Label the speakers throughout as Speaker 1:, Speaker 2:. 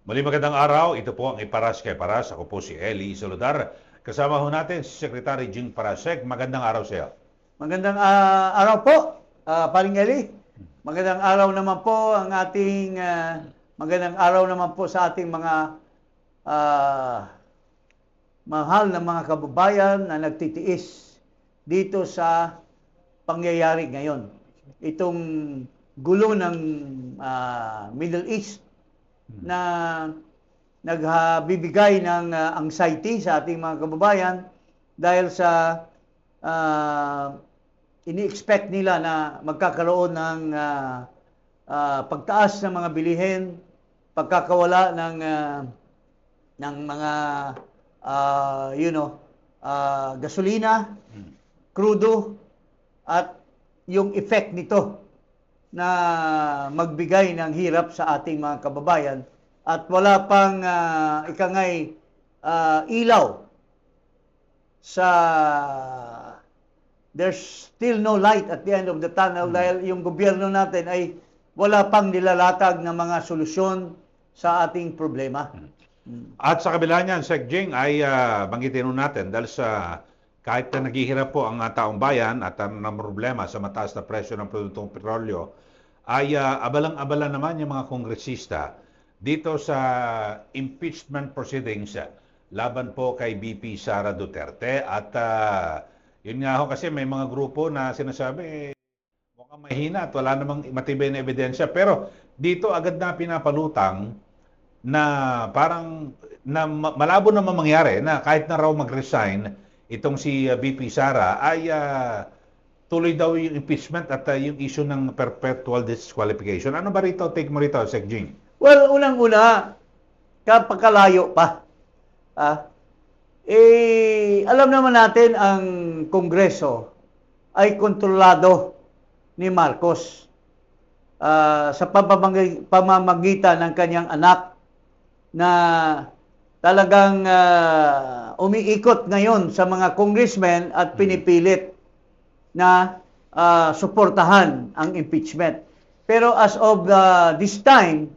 Speaker 1: Muli magandang araw, ito po ang Iparas kay Paras. Ako po si Eli Saludar. Kasama ho natin si Secretary Jing Parasek. Magandang araw sa iyo.
Speaker 2: Magandang araw po, Paring Eli. Magandang araw naman po ang ating magandang araw naman po sa ating mga mahal na mga kababayan na nagtitiis dito sa pangyayari ngayon. Itong gulo ng Middle East na nagbibigay ng anxiety sa ating mga kababayan dahil sa ini-expect nila na magkakaroon ng pagtaas ng mga bilihin, pagkakawala ng mga gasolina, krudo, at yung effect nito na magbigay ng hirap sa ating mga kababayan at wala pang ilaw sa there's still no light at the end of the tunnel dahil yung gobyerno natin ay wala pang nilalatag ng mga solusyon sa ating problema.
Speaker 1: At sa kabila niyan, Sec Jing, ay banggitin natin dahil sa kahit na naghihirap po ang taong bayan at ang problema sa mataas na presyo ng produktong petrolyo, ay abalang-abala naman yung mga kongresista dito sa impeachment proceedings laban po kay BP Sara Duterte. At yun nga ho, kasi may mga grupo na sinasabi mukhang mahina at wala namang matibay na ebidensya. Pero dito agad na pinapalutang na parang na malabo naman mangyari na kahit na raw mag-resign itong si BP Sara ay tuloy daw yung impeachment at yung issue ng perpetual disqualification. Ano ba rito? Take mo rito, Sec Jing.
Speaker 2: Well, unang-una, kapagkalayo pa. Alam naman natin ang Kongreso ay kontrolado ni Marcos sa pamamagitan ng kanyang anak na talagang umiikot ngayon sa mga congressmen at pinipilit na suportahan ang impeachment. Pero as of this time,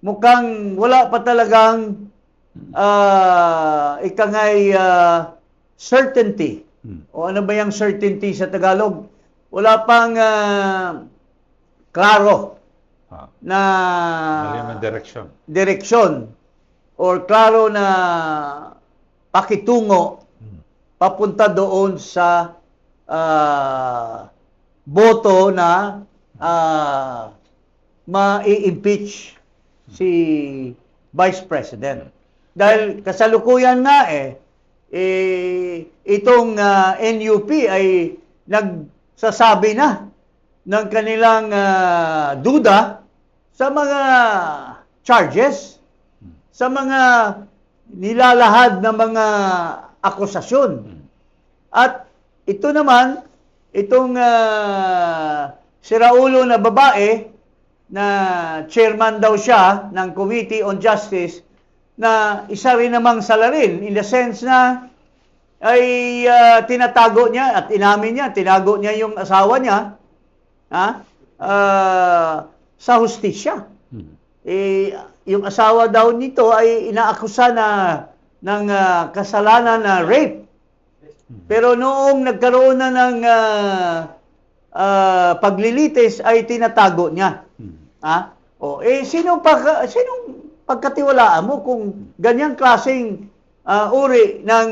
Speaker 2: mukhang wala pa talagang certainty. O ano ba yung certainty sa Tagalog? Wala pang klaro na direksyon or klaro na pakitungo papunta doon sa boto na ma-impeach si Vice President. Dahil kasalukuyan nga itong NUP ay nagsasabi na ng kanilang duda sa mga charges, sa mga nilalahad na mga akusasyon. At ito naman, itong si Raulo na babae, na chairman daw siya ng Committee on Justice, na isa rin namang salarin in the sense na ay tinatago niya at inamin niya, tinago niya yung asawa niya sa hustisya. Yung asawa daw nito ay inaakusa ng kasalanan na rape. Pero noong nagkaroon na ng paglilitis ay tinatago niya. Sinong pagkatiwalaan mo kung ganyang klaseng uri ng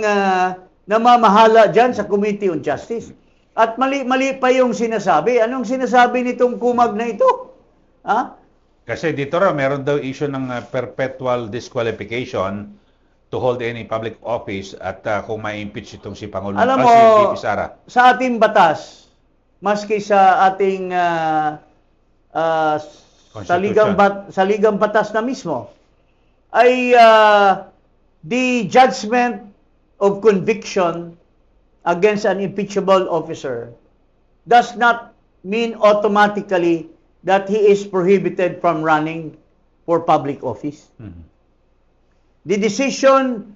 Speaker 2: namamahala dyan sa Committee on Justice? At mali pa yung sinasabi. Anong sinasabi nitong kumag na ito?
Speaker 1: Kasi dito raw, meron daw issue ng perpetual disqualification to hold any public office at kung ma-impeach itong si Pangulo
Speaker 2: Alam mo,
Speaker 1: si BP Sara.
Speaker 2: Sa ating batas, maski sa ating sa ligang batas na mismo, ay the judgment of conviction against an impeachable officer does not mean automatically that he is prohibited from running for public office. The decision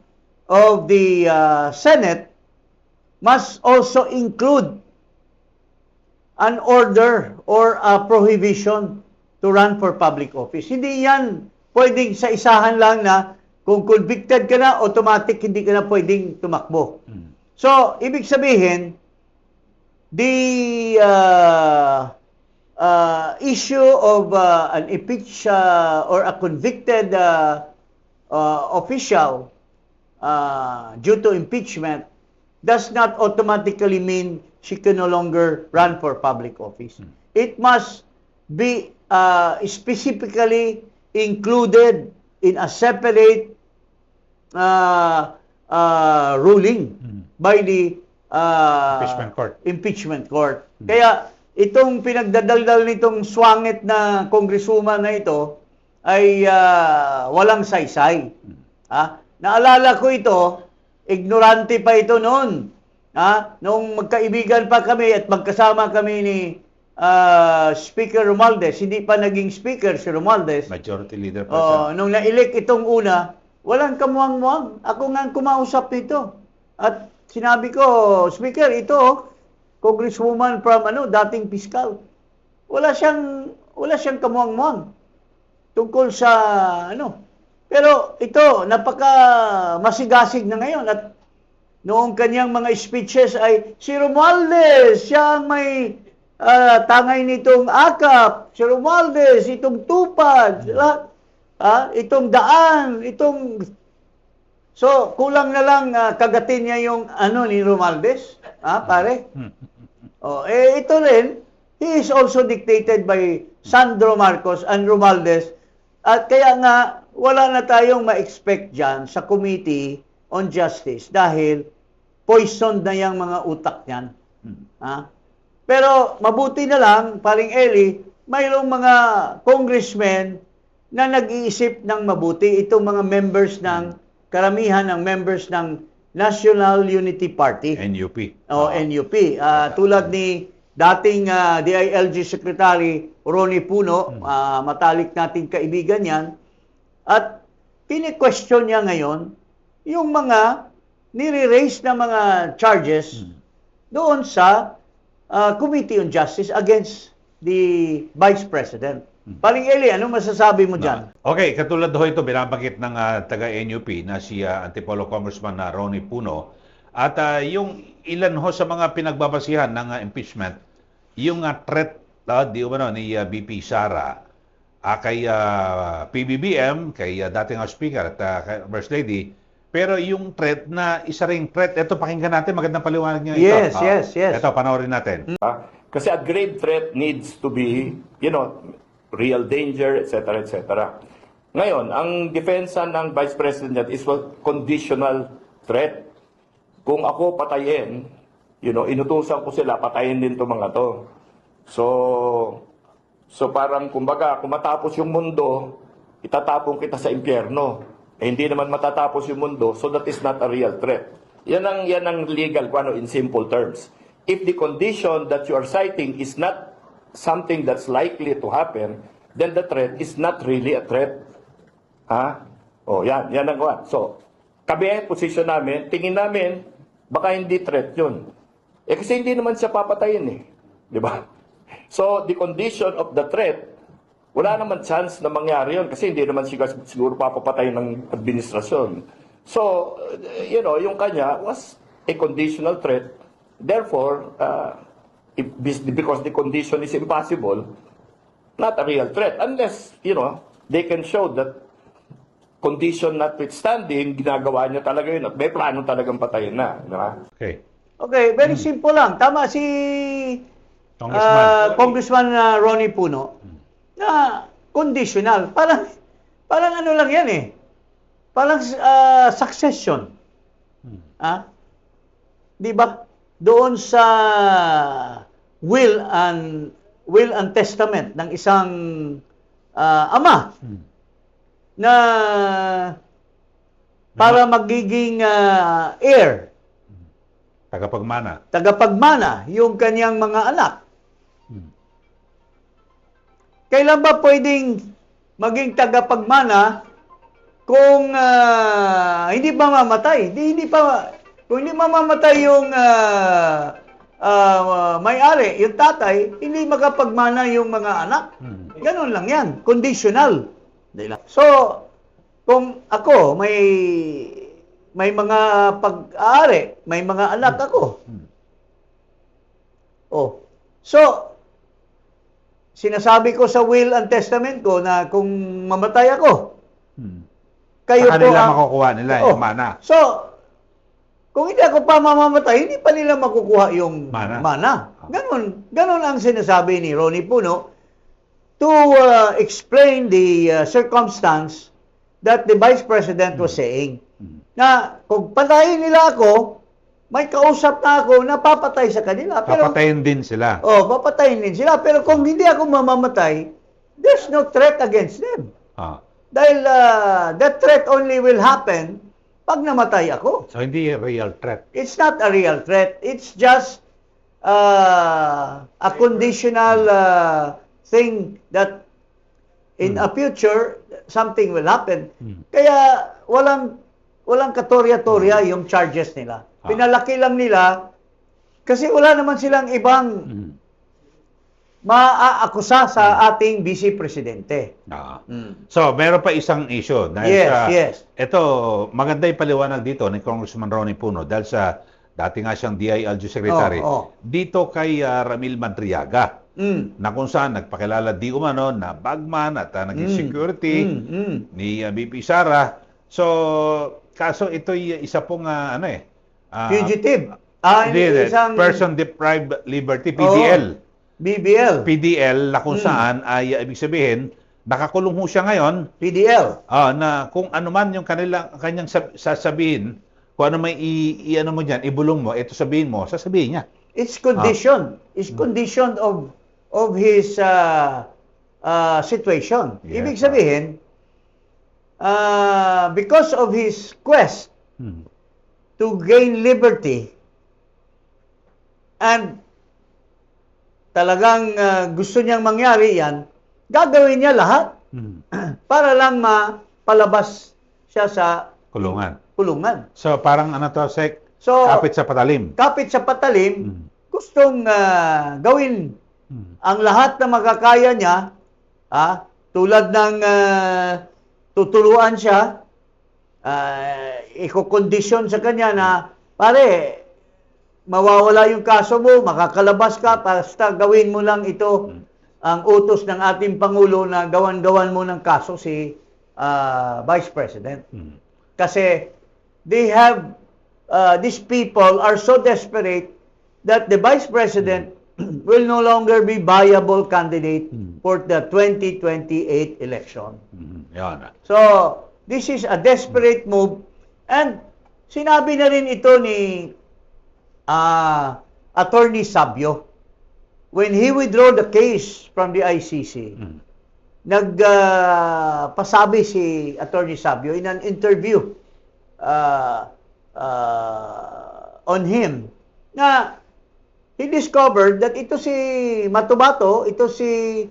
Speaker 2: of the Senate must also include an order or a prohibition to run for public office. Hindi yan pwedeng sa isahan lang na kung convicted ka na, automatic hindi ka na pwedeng tumakbo. So, ibig sabihin, the issue of an impeached or a convicted official due to impeachment does not automatically mean she can no longer run for public office. It must be specifically included in a separate ruling by the
Speaker 1: Impeachment court.
Speaker 2: Kaya itong pinagdadaldal nitong swangit na congresswoman na ito ay walang saysay. Naalala ko ito, ignorante pa ito noon. Nung magkaibigan pa kami at magkasama kami ni Speaker Romualdez, hindi pa naging speaker si Romualdez.
Speaker 1: Majority leader pa siya.
Speaker 2: Nung na-elect itong una, walang kamuang-muang. Ako nga ang kumausap nito. At sinabi ko, Speaker, ito, Congresswoman from dating piskal. Wala siyang kamuang-muang tungkol sa Pero ito, napaka masigasig na ngayon at noong kanyang mga speeches ay si Romualdez, siya ang may tangay nitong akap, si Romualdez, itong tupad, itong daan, So, kulang na lang kagatin niya yung ni Romualdez, pare. Ito rin, he is also dictated by Sandro Marcos and Romualdez. At kaya nga, wala na tayong ma-expect dyan sa Committee on Justice dahil poison na yung mga utak niyan. Pero mabuti na lang, paring Eli, mayroong mga congressmen na nag-iisip ng mabuti. Itong mga members karamihan ng members ng National Unity Party.
Speaker 1: NUP.
Speaker 2: NUP. Tulad ni dating DILG Secretary Ronnie Puno, matalik nating kaibigan yan, at kini-question niya ngayon yung mga nire-raise na mga charges doon sa Committee on Justice against the Vice President. Paring Eli, anong masasabi mo dyan?
Speaker 1: Okay, katulad ho ito, binabanggit ng taga-NUP na si Antipolo Congressman Ronnie Puno. At yung ilan ho sa mga pinagbabasihan ng impeachment, yung threat ni BP Sara kay PBBM, kay dating Speaker at kay First Lady, pero yung threat na isa ring threat, ito pakinggan natin, magandang paliwanag niya ito.
Speaker 2: Yes.
Speaker 1: Ito, panoorin natin.
Speaker 3: Kasi a grave threat needs to be, real danger, etc., etc. Ngayon, ang depensa ng Vice President is conditional threat. Kung ako patayin, inutusan ko sila, patayin din to mga to. So parang, kumbaga, kung matapos yung mundo, itatapon kita sa impyerno. Hindi naman matatapos yung mundo, so that is not a real threat. Yan ang legal, in simple terms. If the condition that you are citing is not something that's likely to happen, then the threat is not really a threat. Yan ang kuwan. So, kami, position namin, tingin namin, baka hindi threat yun. Kasi hindi naman siya papatayin Di ba? So, the condition of the threat, wala naman chance na mangyari yun kasi hindi naman siguro papapatayin ng administrasyon. So, yung kanya was a conditional threat. Therefore, because the condition is impossible, not a real threat. Unless, they can show that condition notwithstanding, ginagawa niya talaga yun at may plano talagang patayin na. Diba?
Speaker 2: Okay, very simple lang. Tama si Congressman Ronnie Puno na conditional. Parang lang yan Parang succession. Di ba? Doon sa will and testament ng isang ama na para magiging heir, tagapagmana yung kanyang mga anak. Kailan ba pwedeng maging tagapagmana kung hindi pa mamatay? Kung hindi mamamatay yung may-ari, yung tatay, hindi makapagmana yung mga anak. Ganun lang yan. Conditional. So, kung ako may mga pag-aari, may mga anak ako. Oh. So, sinasabi ko sa will and testament ko na kung mamatay ako, kayo
Speaker 1: Sa
Speaker 2: po
Speaker 1: kanila
Speaker 2: ang
Speaker 1: makukuha nila yung mana.
Speaker 2: So, kung hindi ako pa mamamatay, hindi pa nila makukuha yung mana. Ganon ang sinasabi ni Ronnie Puno to explain the circumstance that the Vice President was saying. Na kung patayin nila ako, may kausap na ako na papatay sa kanila. Pero,
Speaker 1: Papatayin din sila.
Speaker 2: papatayin din sila. Pero kung hindi ako mamamatay, there's no threat against them. Dahil that threat only will happen pag namatay ako.
Speaker 1: So, hindi real threat.
Speaker 2: It's not a real threat. It's just a conditional thing that in a future, something will happen. Kaya walang katorya-torya yung charges nila. Pinalaki lang nila kasi wala naman silang ibang maaakusa sa ating Vice Presidente.
Speaker 1: So, meron pa isang issue. Dahil
Speaker 2: Yes.
Speaker 1: Ito, maganda yung paliwanag dito ni Congressman Ronnie Puno dahil sa dati nga siyang DILG Secretary. Dito kay Ramil Madriaga na kung saan nagpakilala di umano na bagman at naging security ni BP Sara. So, kaso ito'y isa pong
Speaker 2: Fugitive.
Speaker 1: isang person deprived liberty, PDL. PDL na kung saan ay ibig sabihin nakakulong ho siya ngayon.
Speaker 2: PDL.
Speaker 1: Na kung ano man yung kanyang sasabihin, kung ano may ano mo diyan, ibulong mo, ito sabihin mo, sasabihin niya.
Speaker 2: It's conditioned. It's conditioned of his situation.
Speaker 1: Yes,
Speaker 2: Ibig sabihin, because of his quest to gain liberty and talagang gusto niyang mangyari yan, gagawin niya lahat para lang mapalabas siya sa
Speaker 1: Kulungan.
Speaker 2: So,
Speaker 1: parang kapit sa patalim.
Speaker 2: Kapit sa patalim, gustong gawin ang lahat na makakaya niya, tulad ng tutuluan siya, ikokondisyon sa kanya na, pare, mawawala yung kaso mo, makakalabas ka, basta gawin mo lang ito, ang utos ng ating Pangulo na gawan-gawan mo ng kaso si Vice President. Kasi these people are so desperate that the Vice President will no longer be viable candidate for the 2028 election. So, this is a desperate move. And sinabi na rin ito ni Attorney Sabio when he withdrew the case from the ICC. Nagpasabi si Attorney Sabio in an interview on him na he discovered that ito si Matubato, ito si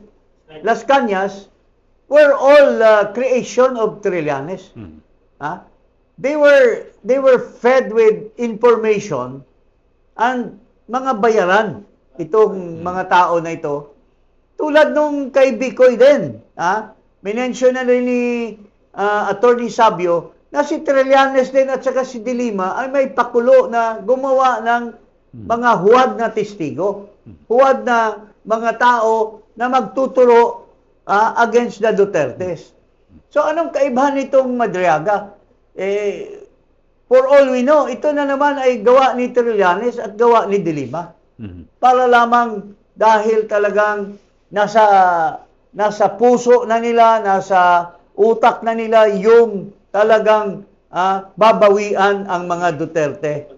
Speaker 2: Las Cañas were all creation of Trillanes. They were fed with information and mga bayaran itong mga tao na ito. Tulad nung kay Bicoy din. Minention na rin ni Attorney Sabio na si Trillanes din at saka si De Lima ay may pakulo na gumawa ng mga huwad na testigo. Huwad na mga tao na magtuturo against the Dutertes. So anong kaibahan nitong Madriaga? For all we know, ito na naman ay gawa ni Trillanes at gawa ni De Lima. Para lamang dahil talagang nasa puso na nila, nasa utak na nila yung talagang babawian ang mga Duterte.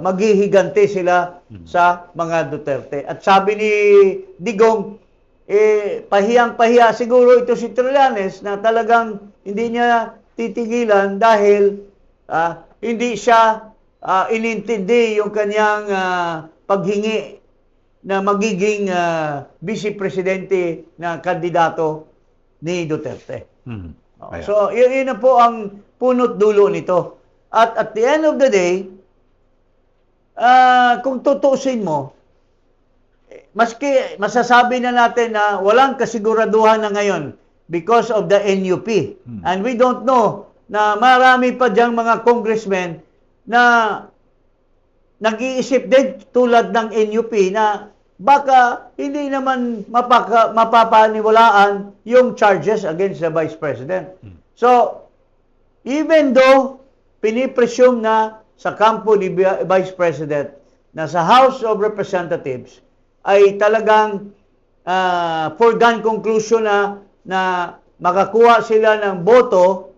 Speaker 2: Maghihiganti sila sa mga Duterte. At sabi ni Digong, pahiyang-pahiya siguro ito si Trillanes na talagang hindi niya titigilan dahil hindi siya inintindi yung kanyang paghingi na magiging Vice Presidente na kandidato ni Duterte. So, yun na po ang punot dulo nito. At at the end of the day, kung tutuusin mo, maski masasabi na natin na walang kasiguraduhan na ngayon because of the NUP. And we don't know na marami pa diyang mga congressmen na nag-iisip din tulad ng NUP na baka hindi naman mapapaniwalaan yung charges against the Vice President. So, even though pinipresume na sa kampo ni Vice President na sa House of Representatives ay talagang foregone conclusion na makakuha sila ng boto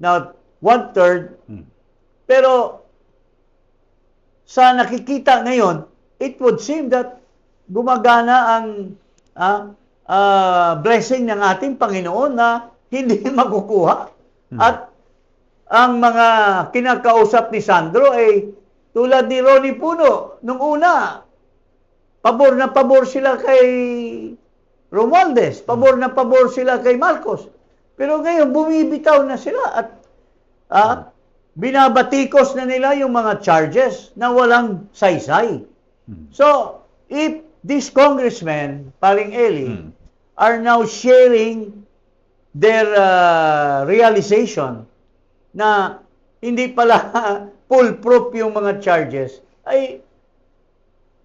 Speaker 2: na 1/3, pero sa nakikita ngayon, it would seem that gumagana ang blessing ng ating Panginoon na hindi makukuha. At ang mga kinakausap ni Sandro ay tulad ni Ronnie Puno. Nung una, pabor na pabor sila kay Romualdez, pabor na pabor sila kay Marcos. Pero ngayon, bumibitaw na sila at binabatikos na nila yung mga charges na walang saysay. So, if these congressmen, paring Eli, are now sharing their realization na hindi pala foolproof yung mga charges, ay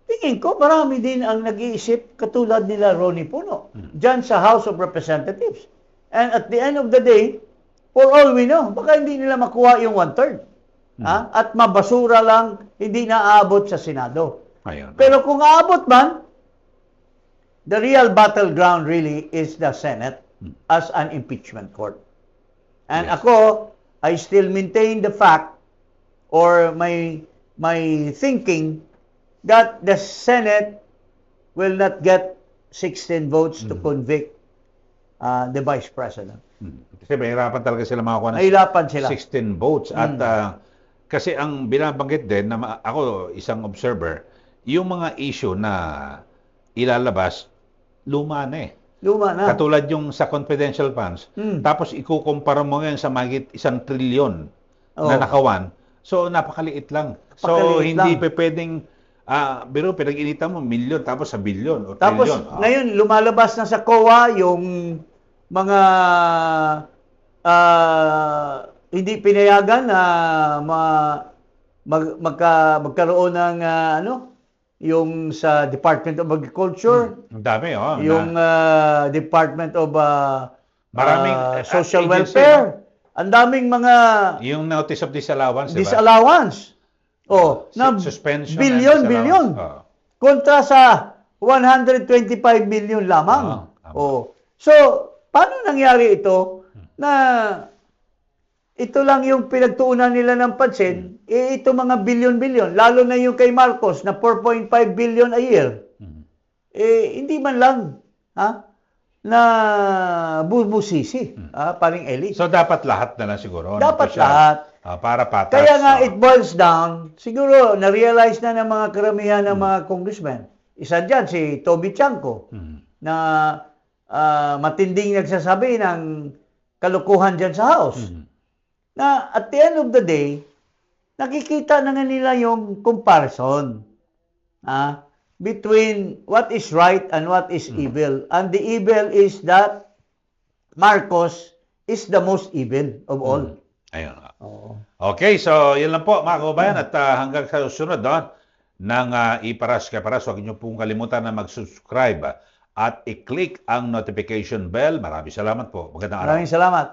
Speaker 2: tingin ko marami din ang nag-iisip katulad nila Ronnie Puno dyan sa House of Representatives. And at the end of the day, for all we know, baka hindi nila makuha yung 1/3. At mabasura lang, hindi naaabot sa Senado.
Speaker 1: Ayun.
Speaker 2: Pero kung aabot man, the real battleground really is the Senate as an impeachment court. And
Speaker 1: Yes.
Speaker 2: ako, I still maintain the fact or my thinking that the Senate will not get 16 votes to convict the Vice President.
Speaker 1: Kasi mahirapan talaga sila makakuha ng
Speaker 2: Nahirapan sila.
Speaker 1: 16 votes. At kasi ang binabanggit din, na ako isang observer, yung mga issue na ilalabas, luma na eh.
Speaker 2: Luma na.
Speaker 1: Katulad yung sa confidential funds. Tapos ikukumpara mo ngayon sa mahigit 1 trilyon na nakawan. So, napakaliit lang. So,
Speaker 2: Napakaliit
Speaker 1: hindi
Speaker 2: lang.
Speaker 1: pa pwedeng, pero pinag-initan mo, milyon, tapos sa bilyon o
Speaker 2: Tapos
Speaker 1: trilyon.
Speaker 2: ngayon lumalabas na sa COA yung mga hindi pinayagan na magkaroon ng yung sa Department of Agriculture,
Speaker 1: Ang dami, oh.
Speaker 2: yung Department of
Speaker 1: Maraming,
Speaker 2: Social
Speaker 1: agency,
Speaker 2: Welfare. Ang daming mga
Speaker 1: yung notice of disallowance, diba?
Speaker 2: disallowance. Na
Speaker 1: Suspension and
Speaker 2: billion.
Speaker 1: disallowance. Oh.
Speaker 2: Kontra sa 125 million lamang. So, paano nangyari ito na ito lang yung pinagtuunan nila ng pansin, ito mga billion-billion, lalo na yung kay Marcos na 4.5 billion a year. Hindi man lang na bubusisi, paring Eli.
Speaker 1: So, dapat lahat na lang siguro.
Speaker 2: Dapat
Speaker 1: opisyal.
Speaker 2: lahat.
Speaker 1: Para patas.
Speaker 2: Kaya nga, it boils down, siguro, na-realize na ng mga karamihan ng mga congressmen. Isa dyan, si Toby Chanco, na matinding nagsasabi ng kalukuhan dyan sa House. Na at the end of the day, nakikita na nga nila yung comparison between what is right and what is evil. And the evil is that Marcos is the most evil of all.
Speaker 1: Ayun. Okay, so yun lang po mga kababayan at hanggang sa susunod ng Iparas Kaparas, huwag niyo pong kalimutan na mag-subscribe at i-click ang notification bell. Maraming salamat po. Magandang araw.
Speaker 2: Maraming salamat.